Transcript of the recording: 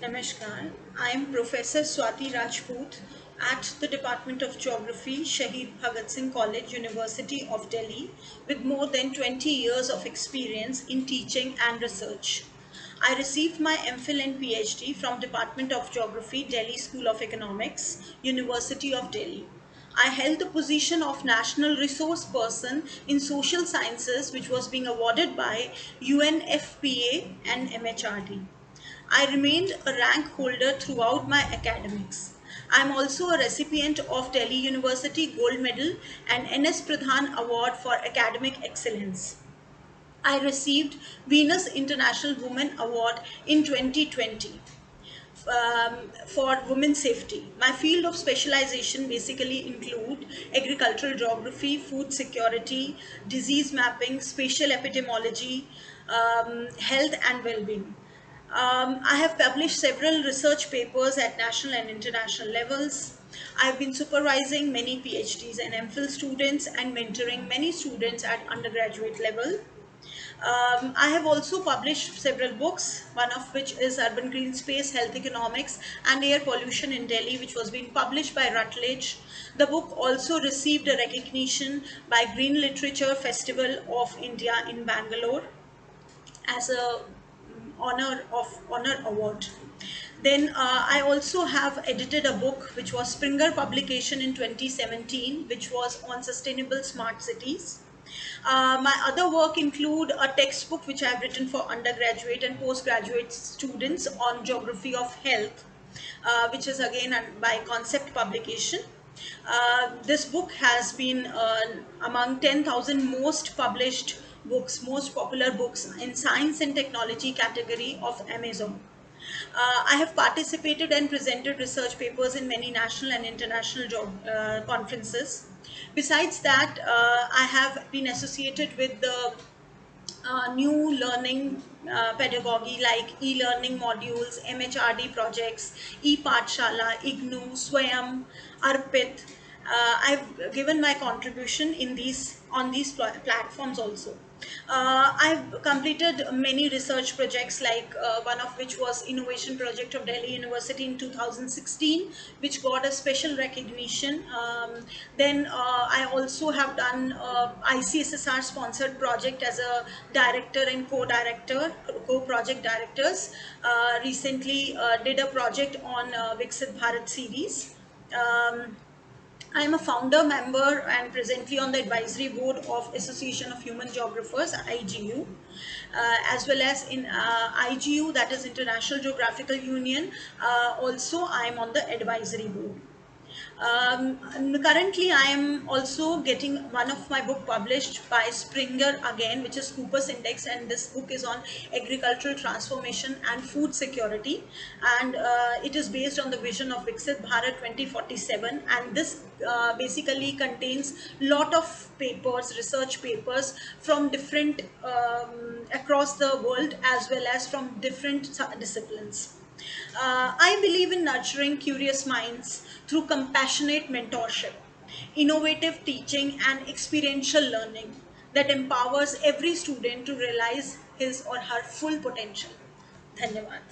Namaskar. I am Professor Swati Rajput at the Department of Geography, Shahid Bhagat Singh College, University of Delhi, with more than 20 years of experience in teaching and research. I received my MPhil and PhD from Department of Geography, Delhi School of Economics, University of Delhi. I held the position of National Resource Person in Social Sciences, which was being awarded by UNFPA and MHRD. I remained a rank holder throughout my academics. I am also a recipient of Delhi University Gold Medal and NS Pradhan Award for Academic Excellence. I received Venus International Women Award in 2020 for women's safety. My field of specialization basically include agricultural geography, food security, disease mapping, spatial epidemiology, health and well-being. I have published several research papers at national and international levels. I've been supervising many PhDs and MPhil students and mentoring many students at undergraduate level. I have also published several books, one of which is Urban Green Space, Health Economics and Air Pollution in Delhi, which was being published by Routledge. The book also received a recognition by Green Literature Festival of India in Bangalore as a honor award. Then I also have edited a book which was Springer publication in 2017, which was on sustainable smart cities. My other work include a textbook which I have written for undergraduate and postgraduate students on geography of health, which is again by Concept Publication. This book has been among 10,000 most published books, most popular books in science and technology category of Amazon. I have participated and presented research papers in many national and international conferences. Besides that, I have been associated with the new learning pedagogy like e-learning modules, MHRD projects, e-Pathshala, IGNU, Swayam, Arpit. I've given my contribution in these on these platforms also. I've completed many research projects like one of which was innovation project of Delhi University in 2016, which got a special recognition. Then I also have done ICSSR sponsored project as a director and co-director, co-project directors. Recently did a project on Viksit Bharat series. I am a founder member and presently on the advisory board of Association of Human Geographers, IGU, as well as in IGU, that is International Geographical Union. Also, I am on the advisory board. Currently, I am also getting one of my book published by Springer again, which is Cooper's Index, and this book is on agricultural transformation and food security, and it is based on the vision of Viksit Bharat 2047, and this basically contains lot of papers, research papers from different across the world as well as from different disciplines. I believe in nurturing curious minds through compassionate mentorship, innovative teaching, and experiential learning that empowers every student to realize his or her full potential. Dhanyavad.